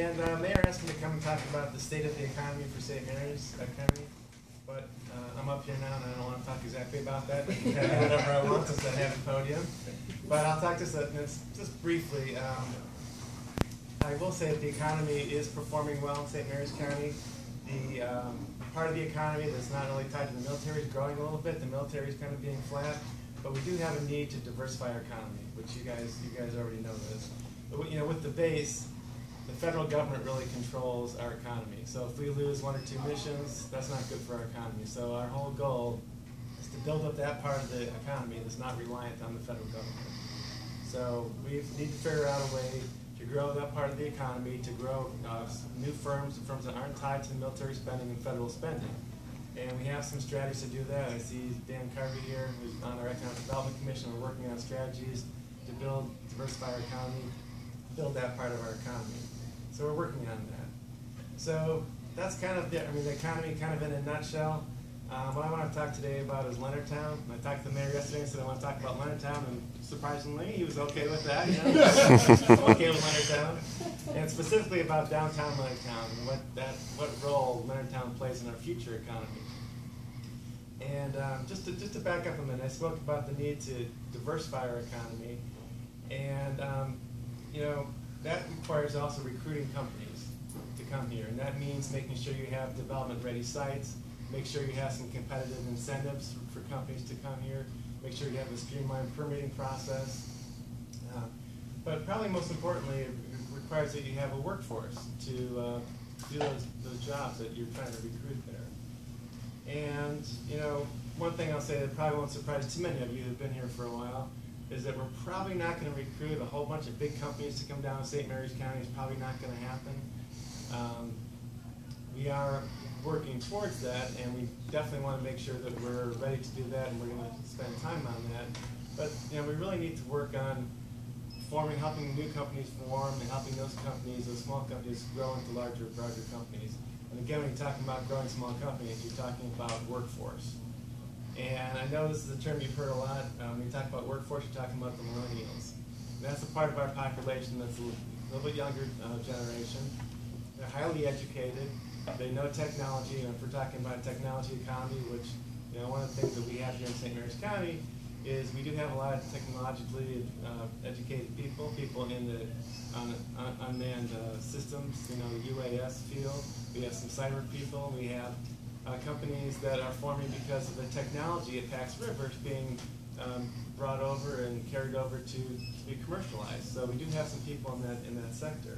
And Mayor asked me to come and talk about the state of the economy for St. Mary's County. But I'm up here now and I don't want to talk exactly about that. I can do whatever I want since I have a podium. But I'll talk just briefly. I will say that the economy is performing well in St. Mary's County. The part of the economy that's not really tied to the military is growing a little bit. The military is kind of being flat. But we do have a need to diversify our economy, which you guys already know this. But with the base, the federal government really controls our economy. So if we lose one or two missions, that's not good for our economy. So our whole goal is to build up that part of the economy that's not reliant on the federal government. So we need to figure out a way to grow that part of the economy, to grow new firms that aren't tied to military spending and federal spending. And we have some strategies to do that. I see Dan Carvey here, who's on our Economic Development Commission. We're working on strategies to diversify our economy, build that part of our economy. So we're working on that. So that's kind of the economy kind of in a nutshell. What I want to talk today about is Leonardtown. I talked to the mayor yesterday and said I want to talk about Leonardtown, and surprisingly, he was okay with that. I'm okay with Leonardtown. And specifically about downtown Leonardtown and what role Leonardtown plays in our future economy. And just to back up a minute, I spoke about the need to diversify our economy, and that requires also recruiting companies to come here, and that means making sure you have development-ready sites, make sure you have some competitive incentives for companies to come here, make sure you have a streamlined permitting process, but probably most importantly, it requires that you have a workforce to do those jobs that you're trying to recruit there. And one thing I'll say that probably won't surprise too many of you who've been here for a while is that we're probably not going to recruit a whole bunch of big companies to come down to St. Mary's County. It's probably not going to happen. We are working towards that, and we definitely want to make sure that we're ready to do that, and we're going to spend time on that. But we really need to work on helping new companies form, and helping those small companies, grow into larger companies. And again, when you're talking about growing small companies, you're talking about workforce. And I know this is a term you've heard a lot. When you talk about workforce, you're talking about the millennials. And that's a part of our population that's a little bit younger generation. They're highly educated. They know technology. And if we're talking about a technology economy, which one of the things that we have here in St. Mary's County is we do have a lot of technologically educated people in the unmanned systems, the UAS field. We have some cyber people. We have companies that are forming because of the technology at Pax River being brought over and carried over to be commercialized. So we do have some people in that sector.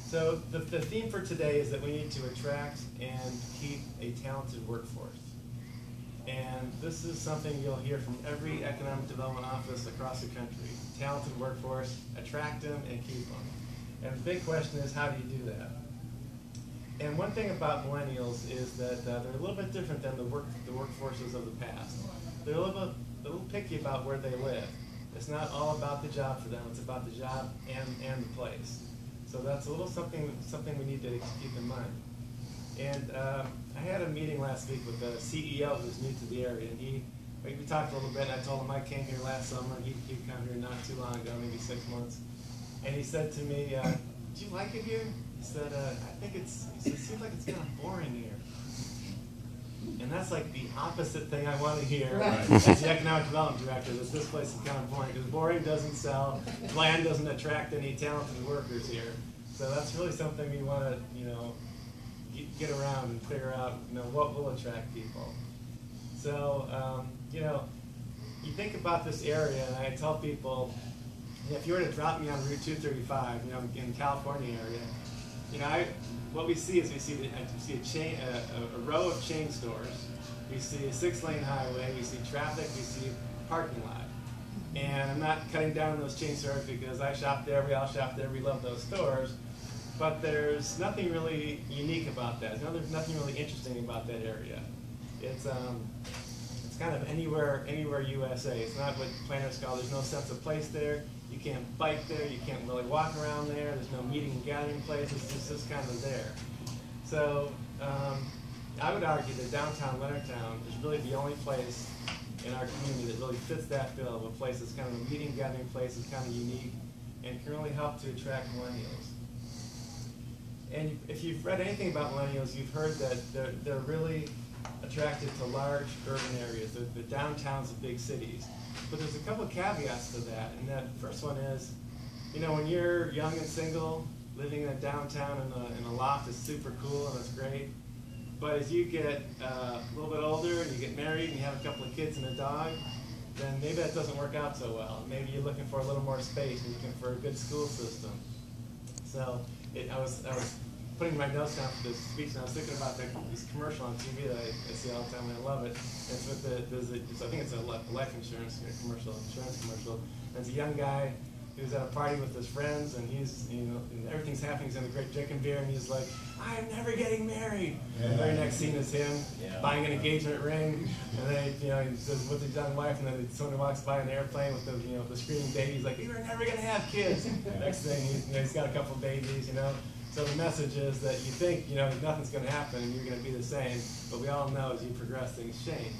So the theme for today is that we need to attract and keep a talented workforce. And this is something you'll hear from every economic development office across the country. Talented workforce, attract them and keep them. And the big question is, how do you do that? And one thing about millennials is that they're a little bit different than the workforces of the past. They're a little picky about where they live. It's not all about the job for them. It's about the job and the place. So that's a little something we need to keep in mind. And I had a meeting last week with the CEO who's new to the area, and we talked a little bit. And I told him I came here last summer, and he'd come here not too long ago, maybe 6 months. And he said to me, "Do you like it here?" He said, it seems like it's kind of boring here. And that's like the opposite thing I want to hear as the economic development director, that this place is kind of boring, because boring doesn't sell, land doesn't attract any talented workers here. So that's really something we want to, get around and figure out, what will attract people. So, you think about this area, and I tell people, if you were to drop me on Route 235, in the California area, what we see is a row of chain stores. We see a 6-lane highway. We see traffic. We see a parking lot. And I'm not cutting down on those chain stores because I shop there. We all shop there. We love those stores. But there's nothing really unique about that. There's nothing really interesting about that area. It's kind of anywhere USA. It's not what planners call. There's no sense of place there. You can't bike there. You can't really walk around there. There's no meeting and gathering places. It's just kind of there. So I would argue that downtown Leonardtown is really the only place in our community that really fits that bill of a place that's kind of a meeting and gathering place, that's kind of unique, and can really help to attract millennials. And if you've read anything about millennials, you've heard that they're really attracted to large urban areas, the downtowns of big cities. But there's a couple of caveats to that, and that first one is, you know, when you're young and single, living in a downtown in a loft is super cool and it's great. But as you get a little bit older and you get married and you have a couple of kids and a dog, then maybe that doesn't work out so well. Maybe you're looking for a little more space and you're looking for a good school system. So I was putting my notes down for this speech, and I was thinking about this commercial on TV that I see all the time, and I love it. It's with I think it's a life insurance commercial, and it's a young guy who's at a party with his friends, and he's, you know, and everything's happening. He's in the great drinking beer, and he's like, "I'm never getting married." Yeah. And the very next scene is him buying an engagement ring, and then, you know, he's with his young wife, and then someone walks by in an airplane with the, you know, the screaming baby. He's like, "You were never gonna have kids." Next thing, he's got a couple babies, you know. So the message is that you think, you know, nothing's going to happen and you're going to be the same, but we all know as you progress, things change.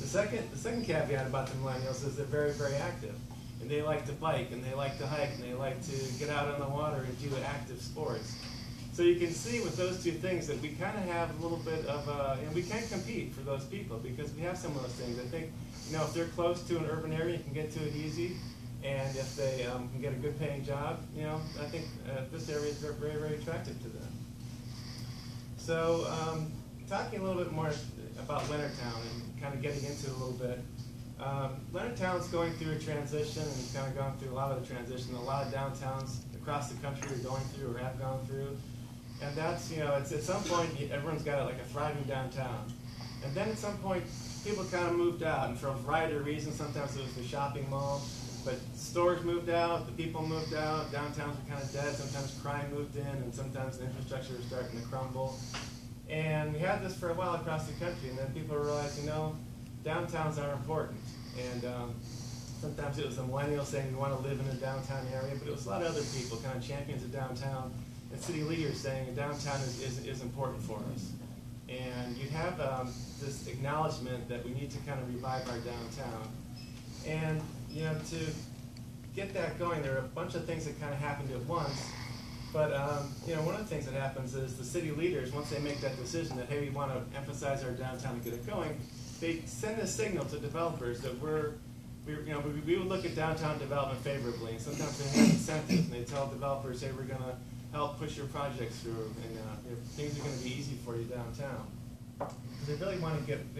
The second caveat about the millennials is they're very, very active. And they like to bike, and they like to hike, and they like to get out on the water and do active sports. So you can see with those two things that we kind of have a little bit of and we can compete for those people because we have some of those things. I think, you know, if they're close to an urban area, you can get to it easy. And if they can get a good paying job, you know, I think this area is very, very attractive to them. So talking a little bit more about Leonardtown and kind of getting into it a little bit. Leonardtown's going through a transition, and it's kind of gone through a lot of the transition. A lot of downtowns across the country are going through or have gone through. And that's, you know, it's at some point, everyone's got like a thriving downtown. And then at some point, people kind of moved out, and for a variety of reasons, sometimes it was the shopping mall. But stores moved out, the people moved out, downtowns were kind of dead, sometimes crime moved in, and sometimes the infrastructure was starting to crumble. And we had this for a while across the country, and then people realized, you know, downtowns are important. And sometimes it was the millennials saying we want to live in a downtown area, but it was a lot of other people, kind of champions of downtown, and city leaders saying downtown is important for us. And you have this acknowledgement that we need to kind of revive our downtown. And you know, to get that going, there are a bunch of things that kind of happened at once. But you know, one of the things that happens is the city leaders, once they make that decision that, hey, we want to emphasize our downtown and get it going, they send a signal to developers that we would look at downtown development favorably. And sometimes they have incentives, and they tell developers, hey, we're going to help push your projects through, and things are going to be easy for you downtown. Because they really want to get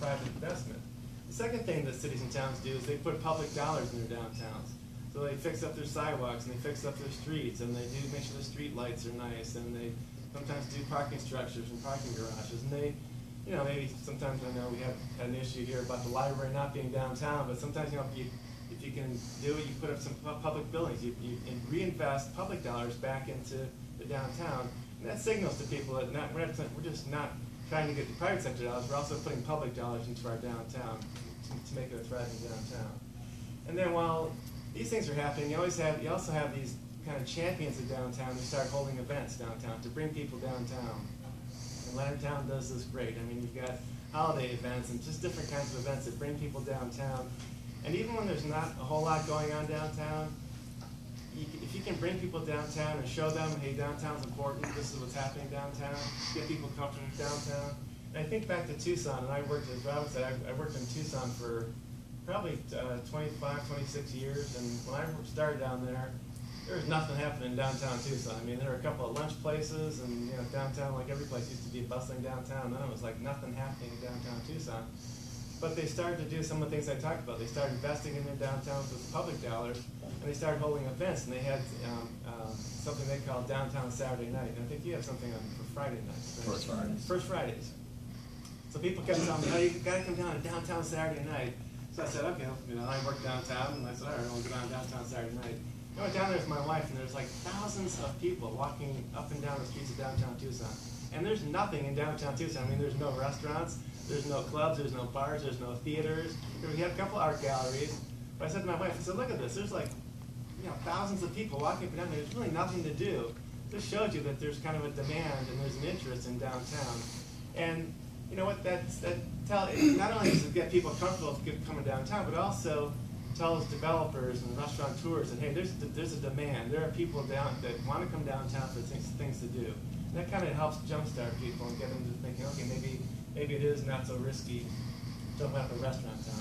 private investment. The second thing that cities and towns do is they put public dollars in their downtowns. So they fix up their sidewalks, and they fix up their streets, and they do make sure the street lights are nice, and they sometimes do parking structures and parking garages. And they, you know, maybe sometimes, I know we have had an issue here about the library not being downtown, but sometimes, you know, if you can do it, you put up some public buildings, you reinvest public dollars back into the downtown, and that signals to people that we're just not trying to get the private sector dollars, we're also putting public dollars into our downtown to make it a thriving downtown. And then while these things are happening, you also have these kind of champions of downtown who start holding events downtown to bring people downtown. And Leonardtown does this great. I mean, you've got holiday events and just different kinds of events that bring people downtown. And even when there's not a whole lot going on downtown, if you can bring people downtown and show them, hey, downtown's important, this is what's happening downtown, get people comfortable with downtown. And I think back to Tucson, and I worked, as Robert said, I worked in Tucson for probably 25, 26 years, and when I started down there was nothing happening in downtown Tucson. I mean, there were a couple of lunch places, and you know, downtown, like every place, used to be a bustling downtown, and then it was like nothing happening in downtown Tucson. But they started to do some of the things I talked about. They started investing in their downtowns with public dollars, and they started holding events, and they had something they called Downtown Saturday Night. And I think you have something on for Friday nights. Right? First Fridays. First Fridays. So people kept telling me, oh, you got to come down to Downtown Saturday Night. So I said, okay, you know, I work downtown, and I said, all right, I'll go down Downtown Saturday Night. I went down there with my wife, and there's like thousands of people walking up and down the streets of downtown Tucson. And there's nothing in downtown Tucson. I mean, there's no restaurants, there's no clubs, there's no bars, there's no theaters. We have a couple art galleries. But I said to my wife, I said, look at this. There's like, you know, thousands of people walking up and down there. There's really nothing to do. This shows you that there's kind of a demand and there's an interest in downtown. And you know what, not only does it get people comfortable coming downtown, but also tells developers and restaurateurs that, hey, there's a demand. There are people down that want to come downtown for things to do. And that kind of helps jumpstart people and get them to thinking, okay, maybe it is not so risky to open up a restaurant down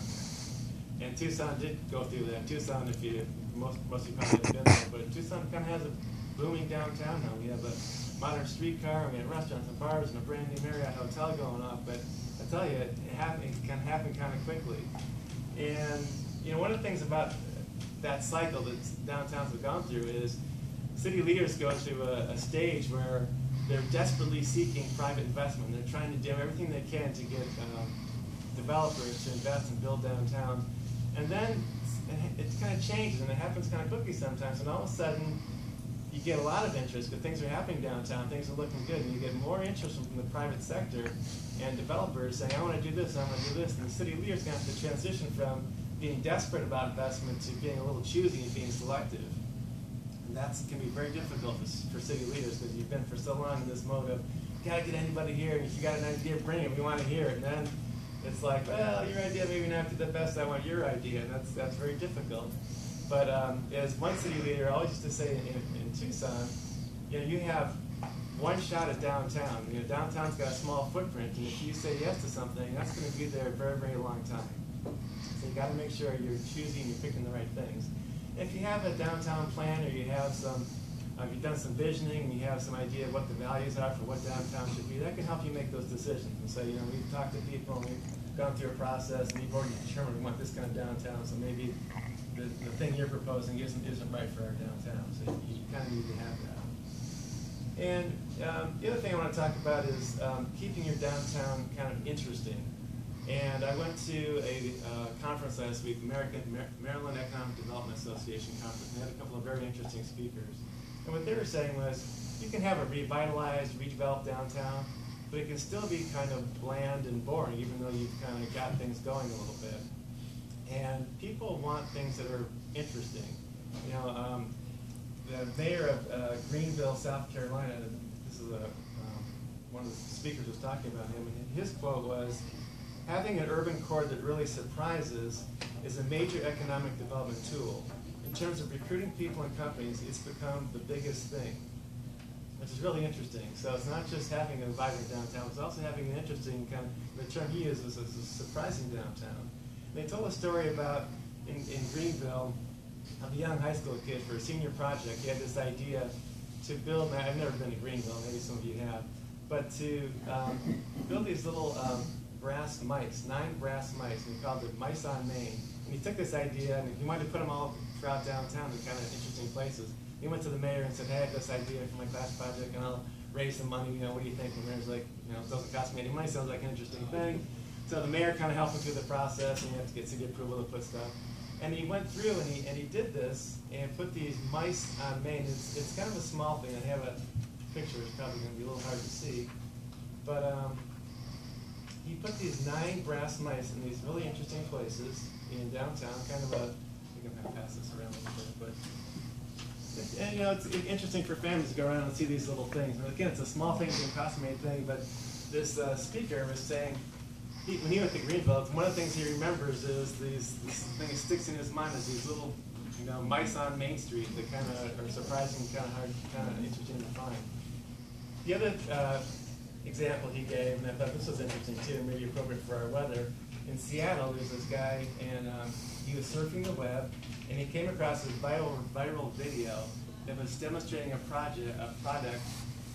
here. And Tucson did go through that. Tucson, if you most of you probably have been there, but Tucson kind of has a booming downtown now. We have a modern streetcar, we have restaurants and bars, and a brand new Marriott hotel going up. But I tell you, it can happen kind of quickly. And one of the things about that cycle that downtowns have gone through is city leaders go to a stage where they're desperately seeking private investment. They're trying to do everything they can to get developers to invest and build downtown. And then it kind of changes, and it happens kind of quickly sometimes, and all of a sudden you get a lot of interest because things are happening downtown, things are looking good, and you get more interest from the private sector and developers saying, I want to do this, I want to do this, and the city leaders are going to have to transition from being desperate about investment to being a little choosy and being selective. And that can be very difficult for city leaders because you've been for so long in this mode of, you got to get anybody here, and if you got an idea, bring it, we want to hear it. And then it's like, well, your idea maybe not the best, I want your idea, and that's very difficult. But as one city leader always used to say in Tucson, you have one shot at downtown. Downtown's got a small footprint, and if you say yes to something, that's going to be there a very, very long time. So you got to make sure you're choosing, you're picking the right things. If you have a downtown plan, or you have you've done some visioning, and you have some idea of what the values are for what downtown should be, that can help you make those decisions. And so, we've talked to people, and we've gone through a process, and we've already determined we want this kind of downtown, so maybe the thing you're proposing isn't right for our downtown. So you kind of need to have that. And the other thing I want to talk about is keeping your downtown kind of interesting. And I went to a conference last week, Maryland Economic Development Association conference, and they had a couple of very interesting speakers. And what they were saying was, you can have a revitalized, redeveloped downtown, but it can still be kind of bland and boring, even though you've kind of got things going a little bit. And people want things that are interesting. The mayor of Greenville, South Carolina, this is one of the speakers was talking about him, and his quote was, having an urban core that really surprises is a major economic development tool. In terms of recruiting people and companies, it's become the biggest thing, which is really interesting. So it's not just having a vibrant downtown, it's also having an interesting kind of, the term he uses is a surprising downtown. And they told a story about, in Greenville, of a young high school kid for a senior project. He had this idea to build, I've never been to Greenville, maybe some of you have, but to build these little brass mice, 9 brass mice, and he called it Mice on Main. And he took this idea, and he wanted to put them all throughout downtown in kind of interesting places. He went to the mayor and said, hey, I have this idea for my class project, and I'll raise some money, what do you think? And the mayor's like, it doesn't cost me any money, sounds like an interesting thing. So the mayor kind of helped him through the process, and you have to get city approval to put stuff. And he went through and he did this and put these mice on Main. It's kind of a small thing. I have a picture. It's probably going to be a little hard to see. But he put these 9 brass mice in these really interesting places in downtown. Kind of a, I think I'm going to pass this around a little bit, but it's interesting for families to go around and see these little things. And again, it's a small thing, it doesn't cost me anything. But this speaker was saying, when he went to Greenville, one of the things he remembers is this thing that sticks in his mind is these little, mice on Main Street that kind of are surprising, kind of hard, kind of interesting to find. The other example he gave, and I thought this was interesting too, maybe appropriate for our weather. In Seattle, there's this guy, and he was surfing the web, and he came across this viral video that was demonstrating a product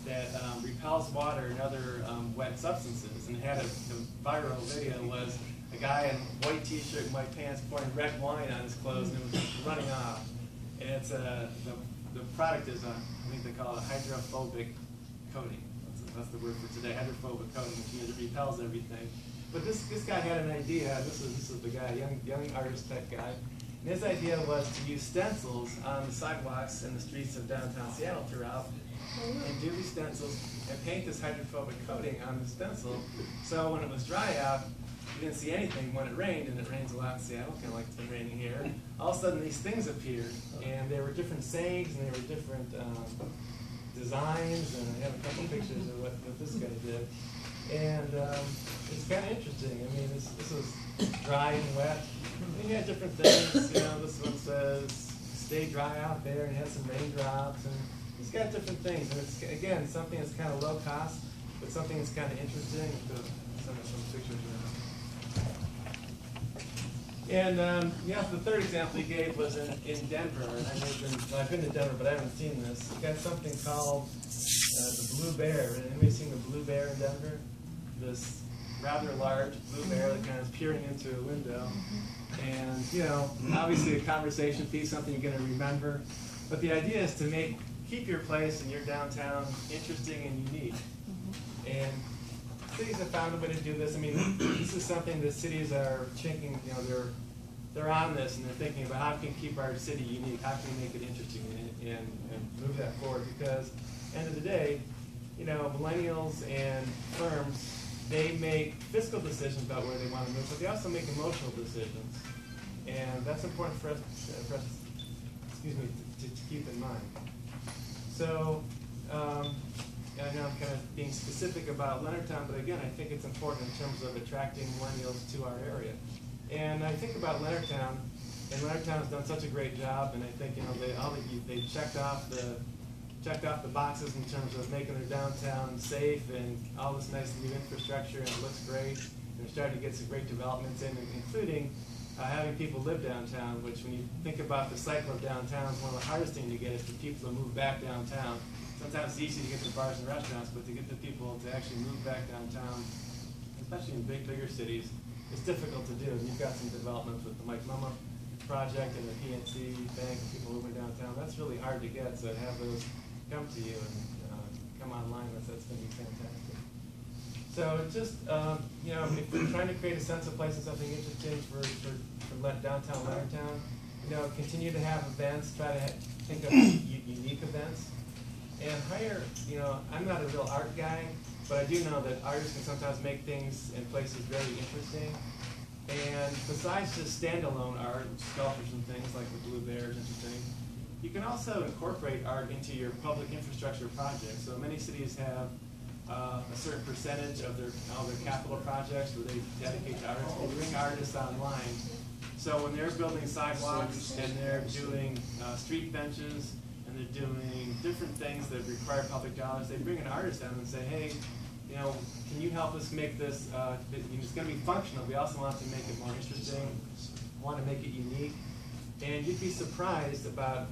that repels water and other wet substances. And it had the viral video was a guy in white t-shirt and white pants pouring red wine on his clothes, and it was running off. And it's the product is I think they call it a hydrophobic coating. That's the word for today, hydrophobic coating, which means it repels everything. But this guy had an idea. This is the guy, young artist type guy. And his idea was to use stencils on the sidewalks and the streets of downtown Seattle throughout, and do these stencils and paint this hydrophobic coating on the stencil. So when it was dry out, you didn't see anything. When it rained, and it rains a lot in Seattle, kind of like it's been raining here, all of a sudden these things appeared, and there were different sayings, and there were different designs, and I have a couple pictures of what this guy did. And it's kind of interesting. I mean, this was dry and wet. And you had different things. You know, this one says, stay dry out there, and it has some raindrops. And it's got different things. And it's, again, something that's kind of low cost, but something that's kind of interesting. Some pictures around. And yeah, the third example he gave was in Denver. And I've been to Denver, but I haven't seen this. It's got something called the Blue Bear. Anybody seen the Blue Bear in Denver? This rather large blue bear that kind of is peering into a window. And, you know, obviously a conversation piece, something you're going to remember. But the idea is to keep your place and your downtown interesting and unique. And cities have found a way to do this. I mean, this is something that cities are thinking, you know, they're on this and they're thinking about how can we keep our city unique, how can we make it interesting and move that forward. Because end of the day, you know, millennials and firms, they make fiscal decisions about where they want to move, but they also make emotional decisions. And that's important for us to keep in mind. So, I know I'm kind of being specific about Leonardtown, but again, I think it's important in terms of attracting millennials to our area. And I think about Leonardtown, and Leonardtown has done such a great job, and I think, you know, they checked off the boxes in terms of making their downtown safe and all this nice new infrastructure, and it looks great. And they're starting to get some great developments in, including having people live downtown, which when you think about the cycle of downtown, is one of the hardest things to get is for people to move back downtown. Sometimes it's easy to get to bars and restaurants, but to get the people to actually move back downtown, especially in bigger cities, it's difficult to do. And you've got some developments with the Mike Mumma project and the PNC Bank and people moving downtown. That's really hard to get, so to have those come to you and come online, that's going to be fantastic. So just, you know, if we're trying to create a sense of place and something interesting for downtown Leonardtown, you know, continue to have events, try to think of unique events, and hire, you know, I'm not a real art guy, but I do know that artists can sometimes make things in places very interesting. And besides just standalone art, sculptures and things like the Blue Bear is interesting, you can also incorporate art into your public infrastructure projects. So many cities have a certain percentage of all their capital projects where they dedicate to artists. They bring artists online. So when they're building sidewalks and they're doing street benches and they're doing different things that require public dollars, they bring an artist down and say, hey, you know, can you help us make this, it's going to be functional. We also want to make it more interesting, want to make it unique. And you'd be surprised about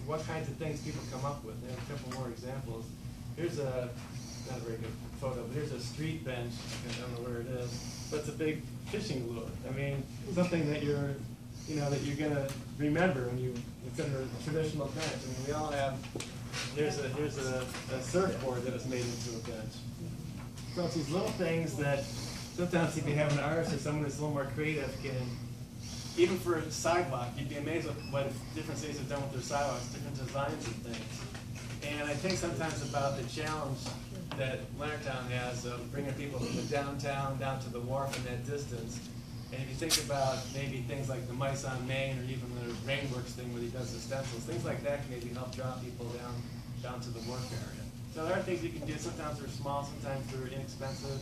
what kinds of things people come up with. There's a couple more examples. Here's not a very good photo, but here's a street bench. I don't know where it is, but it's a big fishing lure. I mean, something that you're going to remember when instead of a traditional bench. I mean, we all have, here's a surfboard that is made into a bench. So it's these little things that sometimes if you have an artist or someone who's a little more creative can, even for a sidewalk, you'd be amazed at what different cities have done with their sidewalks, different designs and things. And I think sometimes about the challenge that Leonardtown has of bringing people from the downtown down to the wharf in that distance. And if you think about maybe things like the Mice on Main or even the Rainworks thing where he does the stencils, things like that can maybe help draw people down to the wharf area. So there are things you can do. Sometimes they're small, sometimes they're inexpensive.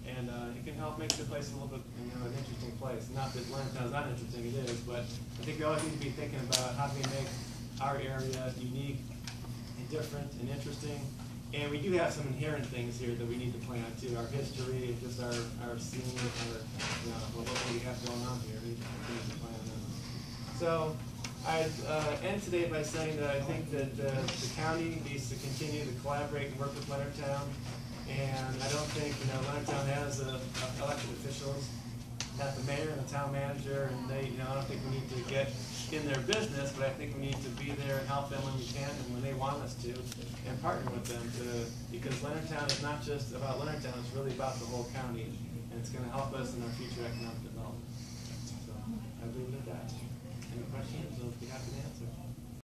And it can help make the place a little bit, you know, an interesting place. Not that Leonardtown is not interesting, it is, but I think we always need to be thinking about how do we make our area unique and different and interesting. And we do have some inherent things here that we need to plan on too. Our history, just our scene, what we have going on here. We need to plan on that. So I'd end today by saying that I think that the county needs to continue to collaborate and work with Leonardtown. And I don't think, you know, Leonardtown has elected officials, not the mayor and the town manager, and they, you know, I don't think we need to get in their business, but I think we need to be there and help them when we can and when they want us to, and partner with them because Leonardtown is not just about Leonardtown, it's really about the whole county, and it's going to help us in our future economic development. So I'll leave it at that. Any questions? I'll be happy to answer.